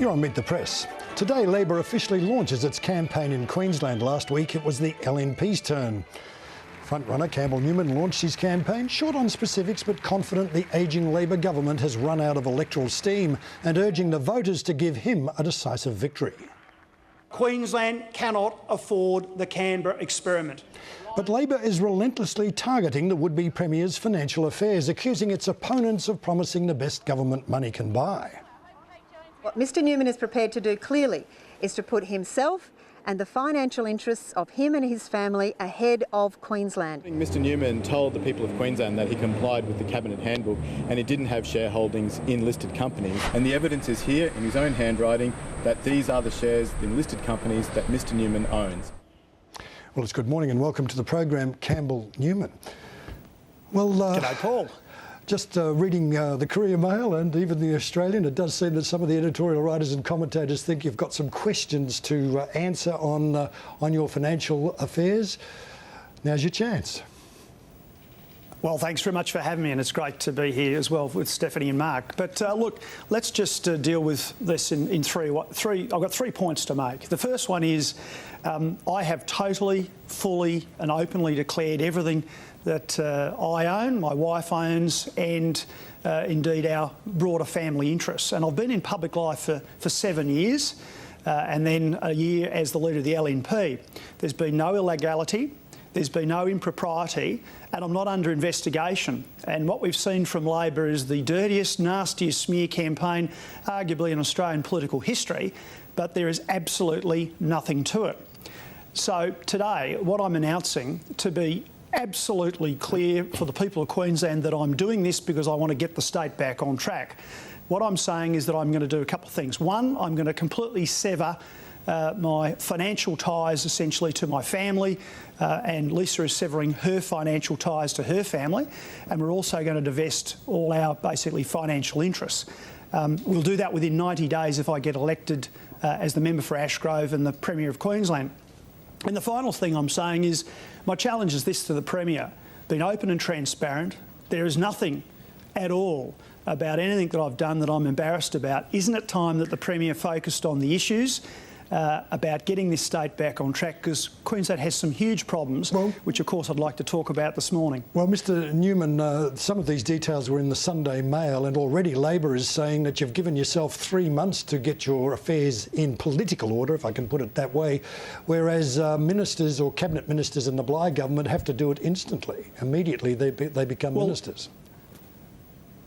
You're on Meet the Press. Today, Labor officially launches its campaign in Queensland. Last week, it was the LNP's turn. Frontrunner Campbell Newman launched his campaign, short on specifics but confident the ageing Labor government has run out of electoral steam and urging the voters to give him a decisive victory. Queensland cannot afford the Canberra experiment. But Labor is relentlessly targeting the would-be Premier's financial affairs, accusing its opponents of promising the best government money can buy. What Mr Newman is prepared to do clearly is to put himself and the financial interests of him and his family ahead of Queensland. Mr Newman told the people of Queensland that he complied with the Cabinet handbook and he didn't have shareholdings in listed companies. And the evidence is here in his own handwriting that these are the shares in listed companies that Mr Newman owns. Well, it's good morning and welcome to the program, Campbell Newman. Well, G'day, Paul. Just reading the Courier Mail and even the Australian, it does seem that some of the editorial writers and commentators think you've got some questions to answer on your financial affairs. Now's your chance. Well, thanks very much for having me, and it's great to be here as well with Stephanie and Mark. But look, let's just deal with this in three. I've got 3 points to make. The first one is I have totally, fully and openly declared everything that I own, my wife owns, and indeed our broader family interests. And I've been in public life for 7 years and then a year as the leader of the LNP. There's been no illegality, there's been no impropriety, and I'm not under investigation. And what we've seen from Labor is the dirtiest, nastiest smear campaign, arguably in Australian political history, but there is absolutely nothing to it. So today, what I'm announcing, to be absolutely clear for the people of Queensland, that I'm doing this because I want to get the state back on track. What I'm saying is that I'm going to do a couple of things. One, I'm going to completely sever my financial ties essentially to my family, and Lisa is severing her financial ties to her family, and we're also going to divest all our basically financial interests. We'll do that within 90 days if I get elected as the member for Ashgrove and the Premier of Queensland. And the final thing I'm saying is my challenge is this to the Premier: being open and transparent. There is nothing at all about anything that I've done that I'm embarrassed about. Isn't it time that the Premier focused on the issues about getting this state back on track? Because Queensland has some huge problems, which of course I'd like to talk about this morning. Well, Mr Newman, some of these details were in the Sunday Mail, and already Labor is saying that you've given yourself 3 months to get your affairs in political order, if I can put it that way, whereas ministers or cabinet ministers in the Bligh government have to do it instantly. Immediately they become ministers.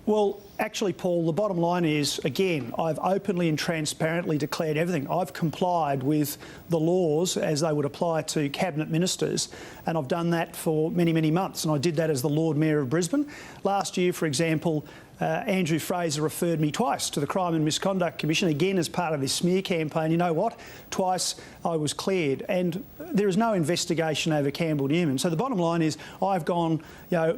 Well, actually, Paul, the bottom line is, again, I've openly and transparently declared everything. I've complied with the laws as they would apply to cabinet ministers, and I've done that for many, many months, and I did that as the Lord Mayor of Brisbane. Last year, for example, Andrew Fraser referred me twice to the Crime and Misconduct Commission, again as part of this smear campaign. You know what? Twice I was cleared, and there is no investigation over Campbell Newman. So the bottom line is I've gone,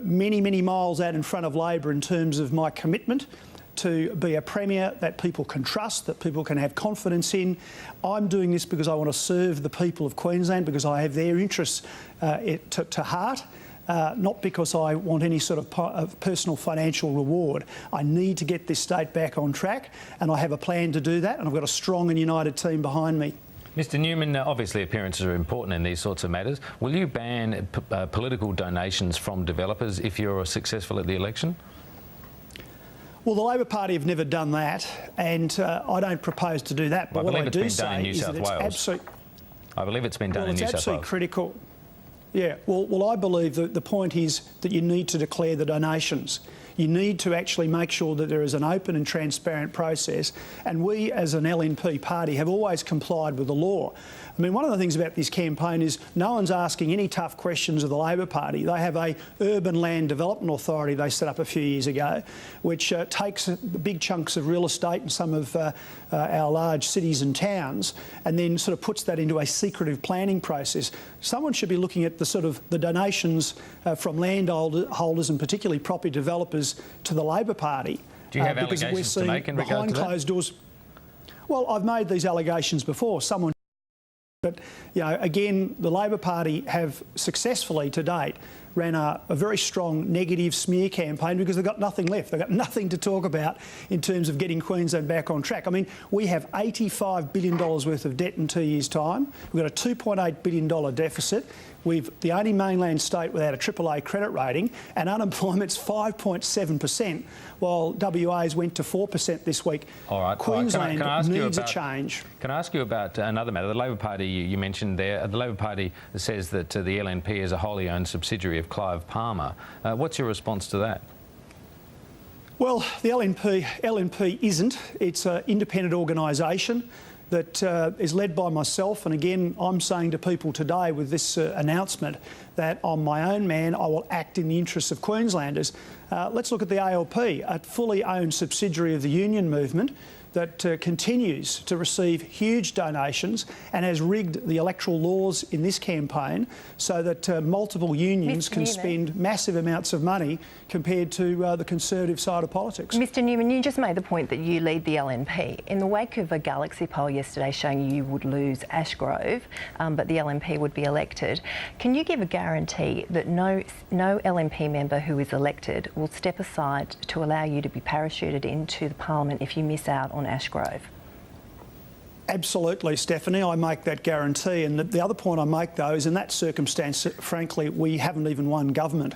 many, many miles out in front of Labor in terms of my commitment to be a Premier that people can trust, that people can have confidence in. I'm doing this because I want to serve the people of Queensland, because I have their interests to heart. Not because I want any sort of personal financial reward. I need to get this state back on track, and I have a plan to do that, and I've got a strong and united team behind me. Mr Newman, obviously appearances are important in these sorts of matters. Will you ban political donations from developers if you're successful at the election? Well, the Labor Party have never done that, and I don't propose to do that. But what I do say is that it's absolutely... I believe it's been done in New South Wales. It's absolutely critical. Yeah, well, I believe that the point is that you need to declare the donations. You need to actually make sure that there is an open and transparent process, and we as an LNP party have always complied with the law. I mean, one of the things about this campaign is no one's asking any tough questions of the Labor Party. They have a urban land development authority they set up a few years ago, which takes big chunks of real estate in some of our large cities and towns, and then sort of puts that into a secretive planning process. Someone should be looking at the donations from landholders and particularly property developers to the Labor Party. Do you have allegations to make in regard to that? Behind closed doors. Well, I've made these allegations before. But, again, the Labor Party have successfully to date ran a very strong negative smear campaign because they've got nothing left. They've got nothing to talk about in terms of getting Queensland back on track. I mean, we have $85 billion worth of debt in 2 years' time. We've got a $2.8 billion deficit. We've the only mainland state without a AAA credit rating, and unemployment's 5.7%, while WA's went to 4% this week. All right. Queensland Can I ask needs you about, a change. Can I ask you about another matter? The Labor Party you mentioned there. The Labor Party says that the LNP is a wholly owned subsidiary of Clive Palmer. What's your response to that? Well, the LNP isn't. It's an independent organisation that is led by myself, and again I'm saying to people today with this announcement that I'm my own man. I will act in the interests of Queenslanders. Let's look at the ALP, a fully owned subsidiary of the union movement that continues to receive huge donations and has rigged the electoral laws in this campaign so that multiple unions can spend massive amounts of money compared to the Conservative side of politics. Mr Newman, you just made the point that you lead the LNP. In the wake of a Galaxy poll yesterday showing you would lose Ashgrove, but the LNP would be elected, can you give a guarantee that no LNP member who is elected will step aside to allow you to be parachuted into the Parliament if you miss out on Ashgrove? Absolutely, Stephanie, I make that guarantee. And the other point I make, though, is in that circumstance, frankly, we haven't even won government.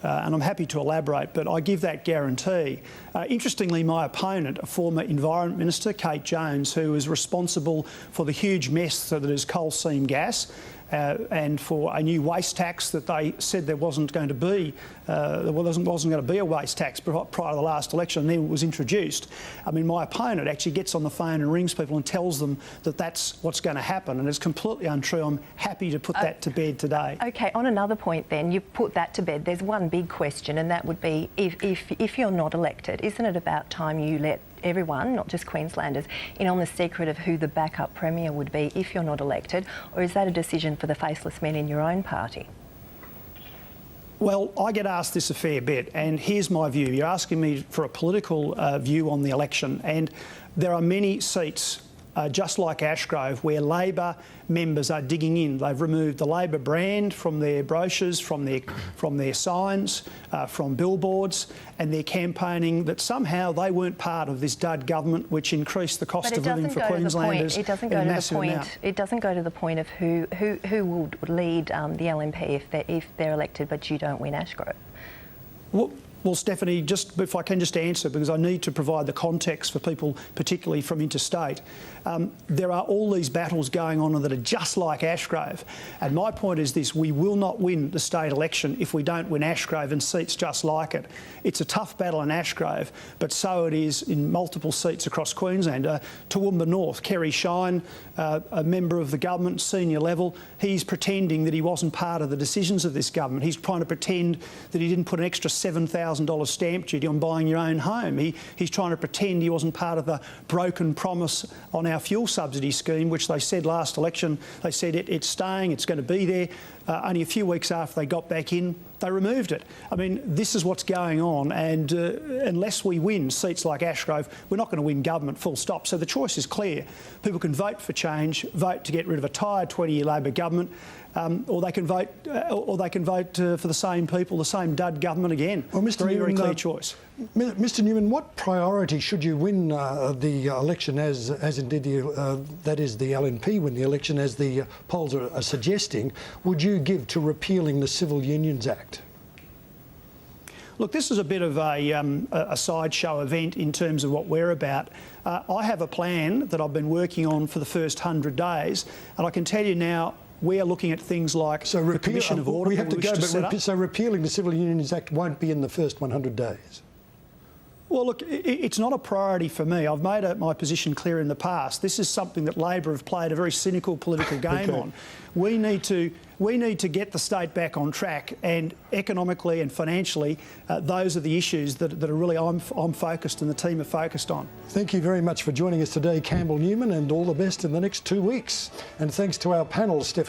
And I'm happy to elaborate, but I give that guarantee. Interestingly, my opponent, a former Environment Minister, Kate Jones, who is responsible for the huge mess that is coal seam gas, and for a new waste tax that they said there wasn't going to be. There wasn't going to be a waste tax prior to the last election, and then it was introduced. I mean, my opponent actually gets on the phone and rings people and tells them that that's what's going to happen, and it's completely untrue. I'm happy to put that to bed today. OK, on another point then, you put that to bed. There's one big question, and that would be if you're not elected, isn't it about time you let everyone, not just Queenslanders, in on the secret of who the backup Premier would be if you're not elected, or is that a decision for the faceless men in your own party? Well, I get asked this a fair bit, and here's my view. You're asking me for a political view on the election, and there are many seats, just like Ashgrove, where Labor members are digging in. They've removed the Labor brand from their brochures, from their signs, from billboards, and they're campaigning that somehow they weren't part of this dud government, which increased the cost of living for Queenslanders in a massive amount. It doesn't go to the point of who would lead the LNP if they're elected, but you don't win Ashgrove. Well, Stephanie, just if I can just answer, because I need to provide the context for people, particularly from interstate. There are all these battles going on that are just like Ashgrove. And my point is this: we will not win the state election if we don't win Ashgrove and seats just like it. It's a tough battle in Ashgrove, but so it is in multiple seats across Queensland. Toowoomba North, Kerry Shine, a member of the government, senior level, he's pretending that he wasn't part of the decisions of this government. He's trying to pretend that he didn't put an extra $7,000 stamp duty on buying your own home. He's trying to pretend he wasn't part of the broken promise on our fuel subsidy scheme, which they said last election, they said it's staying, it's going to be there. Only a few weeks after they got back in, they removed it. I mean, this is what's going on, and unless we win seats like Ashgrove, we're not going to win government, full stop. So the choice is clear. People can vote for change, vote to get rid of a tired 20-year Labor government, or they can vote for the same people, the same dud government again. Well, Mr. Newman, very clear choice. Mr. Newman, what priority should you win the election as indeed that is the LNP win the election, as the polls are suggesting, would you give to repealing the Civil Unions Act? Look, this is a bit of a sideshow event in terms of what we're about. I have a plan that I've been working on for the first 100 days, and I can tell you now, we are looking at things like the Commission of Audit. We have to go, so repealing the Civil Unions Act won't be in the first 100 days? Well, look, it's not a priority for me. I've made my position clear in the past. This is something that Labor have played a very cynical political game on. We need to get the state back on track, and economically and financially, those are the issues that are really I'm focused and the team are focused on. Thank you very much for joining us today, Campbell Newman, and all the best in the next 2 weeks. And thanks to our panel, Stephanie